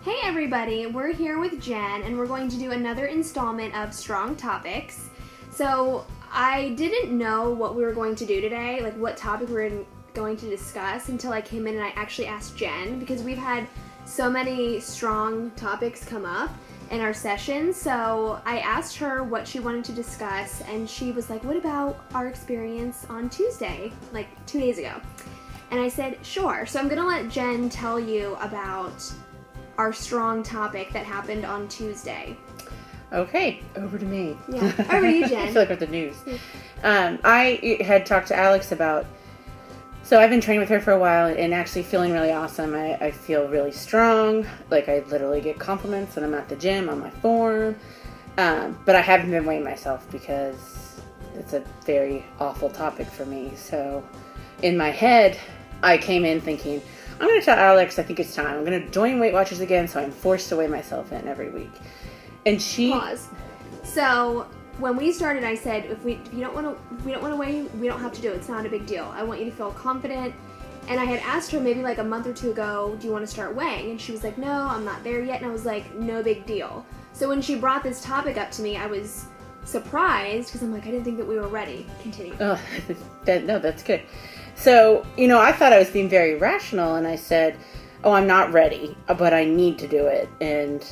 Hey everybody, we're here with Jen and we're going to do another installment of Strong Topics. So I didn't know what we were going to do today, like what topic we were going to discuss until I came in and I actually asked Jen because we've had so many strong topics come up in our session. So I asked her what she wanted to discuss and she was like, what about our experience on Tuesday, like 2 days ago? And I said, sure. So I'm going to let Jen tell you about our strong topic that happened on Tuesday. Okay, over to me. Yeah, over to you, Jen. I feel like with the news. I had talked to Alex about, so I've been training with her for a while and actually feeling really awesome. I feel really strong. Like I literally get compliments when I'm at the gym on my form. But I haven't been weighing myself because it's a very awful topic for me. So in my head, I came in thinking, I'm going to tell Alex I think it's time. I'm going to join Weight Watchers again, so I'm forced to weigh myself in every week. And she... Pause. So when we started, I said, if we don't want to weigh, we don't have to do it. It's not a big deal. I want you to feel confident. And I had asked her maybe like a month or two ago, do you want to start weighing? And she was like, no, I'm not there yet. And I was like, no big deal. So when she brought this topic up to me, I was surprised because I'm like, I didn't think that we were ready. Continue. Oh, no, that's good. So, I thought I was being very rational, and I said, oh, I'm not ready, but I need to do it. And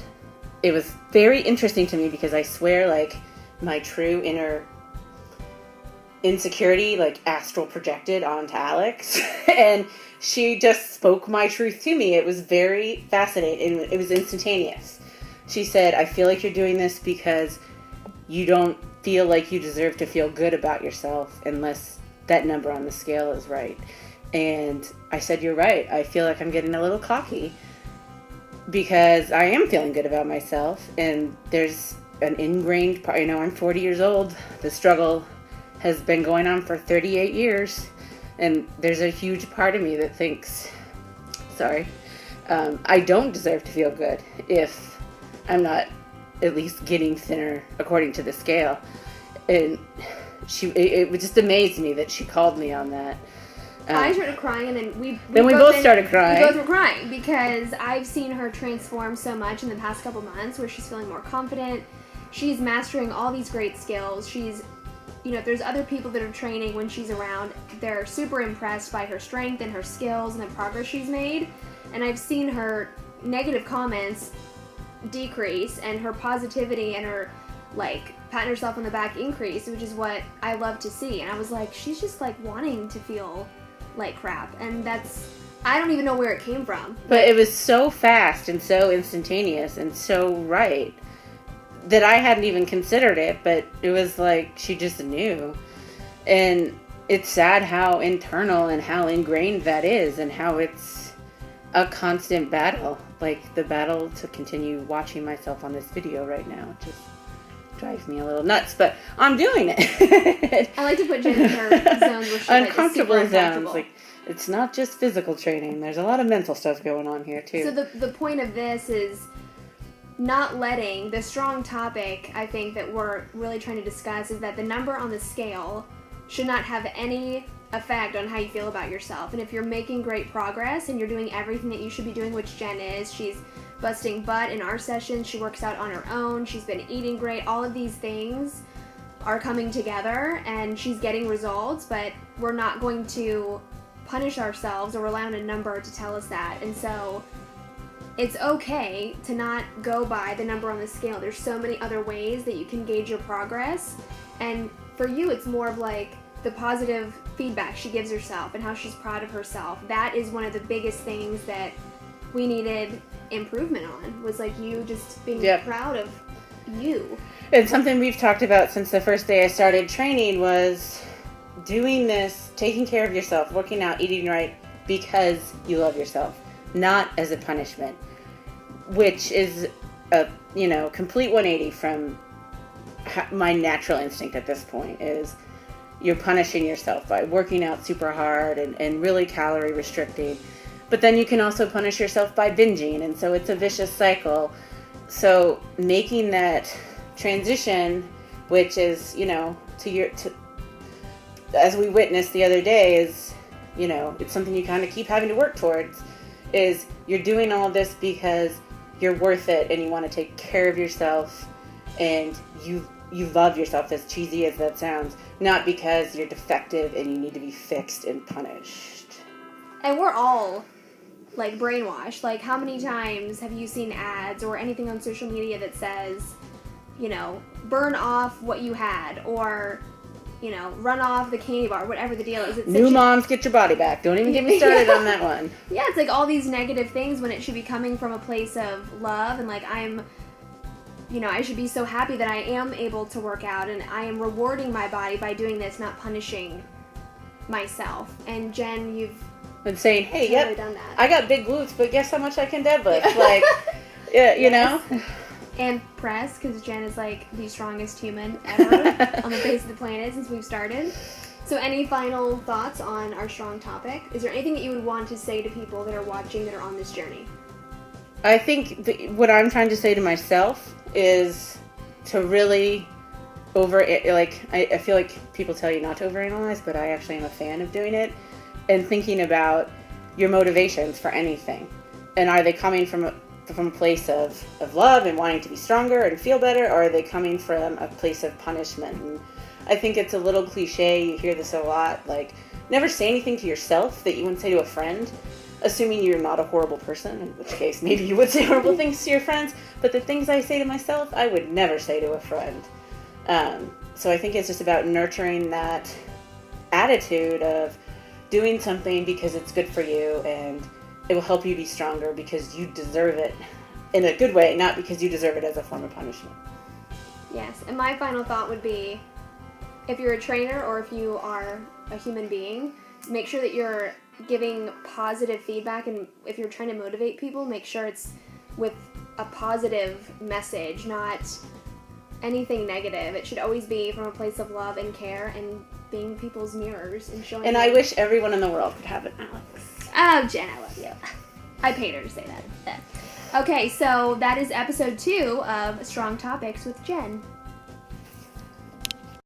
it was very interesting to me because I swear, like, my true inner insecurity, like, astral projected onto Alex. And she just spoke my truth to me. It was very fascinating. It was instantaneous. She said, I feel like you're doing this because you don't feel like you deserve to feel good about yourself unless that number on the scale is right. And I said, you're right. I feel like I'm getting a little cocky because I am feeling good about myself. And there's an ingrained part, I'm 40 years old. The struggle has been going on for 38 years. And there's a huge part of me that thinks, I don't deserve to feel good if I'm not at least getting thinner according to the scale. And it just amazed me that she called me on that. I started crying, and then we both started crying. We both were crying because I've seen her transform so much in the past couple months, where she's feeling more confident. She's mastering all these great skills. She's, if there's other people that are training when she's around, they're super impressed by her strength and her skills and the progress she's made. And I've seen her negative comments decrease and her positivity and her patting herself on the back increase, which is what I love to see. And I was like, she's just wanting to feel like crap, and I don't even know where it came from. But it was so fast and so instantaneous and so right that I hadn't even considered it, but it was like she just knew. And it's sad how internal and how ingrained that is and how it's a constant battle. Like the battle to continue watching myself on this video right now. Just drives me a little nuts, but I'm doing it. I like to put Jen in her zones where she's uncomfortable zones. Like, it's not just physical training. There's a lot of mental stuff going on here too. So the point of this is not letting the strong topic, I think, that we're really trying to discuss is that the number on the scale should not have any effect on how you feel about yourself. And if you're making great progress and you're doing everything that you should be doing, which Jen is, she's busting butt in our sessions, she works out on her own, she's been eating great, all of these things are coming together and she's getting results, but we're not going to punish ourselves or rely on a number to tell us that. And so it's okay to not go by the number on the scale. There's so many other ways that you can gauge your progress, and for you it's more of the positive feedback she gives herself and how she's proud of herself. That is one of the biggest things that we needed improvement on, was you just being proud of you. And something we've talked about since the first day I started training was doing this, taking care of yourself, working out, eating right, because you love yourself, not as a punishment, which is a complete 180 from my natural instinct at this point. Is you're punishing yourself by working out super hard and really calorie restricting. But then you can also punish yourself by binging, and so it's a vicious cycle. So making that transition, which is, as we witnessed the other day, is, it's something you kind of keep having to work towards, is you're doing all this because you're worth it and you want to take care of yourself and you love yourself, as cheesy as that sounds, not because you're defective and you need to be fixed and punished. And we're all, like, brainwashed. Like, how many times have you seen ads or anything on social media that says, you know, burn off what you had, or, you know, run off the candy bar, whatever the deal is. It's New moms, get your body back. Don't even get me started on that one. Yeah, it's like all these negative things when it should be coming from a place of love, and like I should be so happy that I am able to work out and I am rewarding my body by doing this, not punishing myself. And Jen, you've been saying, hey, totally done that. I got big glutes, but guess how much I can deadlift? Like, yeah, you know? And press, because Jen is like the strongest human ever on the face of the planet since we've started. So any final thoughts on our strong topic? Is there anything that you would want to say to people that are watching that are on this journey? I think what I'm trying to say to myself is to really I feel like people tell you not to overanalyze, but I actually am a fan of doing it and thinking about your motivations for anything. And are they coming from a place of love and wanting to be stronger and feel better, or are they coming from a place of punishment? And I think it's a little cliche, you hear this a lot, like, never say anything to yourself that you wouldn't say to a friend, assuming you're not a horrible person, in which case maybe you would say horrible things to your friends, but the things I say to myself, I would never say to a friend. So I think it's just about nurturing that attitude of doing something because it's good for you and it will help you be stronger because you deserve it in a good way, not because you deserve it as a form of punishment. Yes, and my final thought would be, if you're a trainer or if you are a human being, make sure that you're giving positive feedback, and if you're trying to motivate people, make sure it's with a positive message, not anything negative. It should always be from a place of love and care and being people's mirrors and showing. And I wish everyone in the world could have an Alex. Oh, Jen, I love you. I paid her to say that. Okay, so that is episode 2 of Strong Topics with Jen.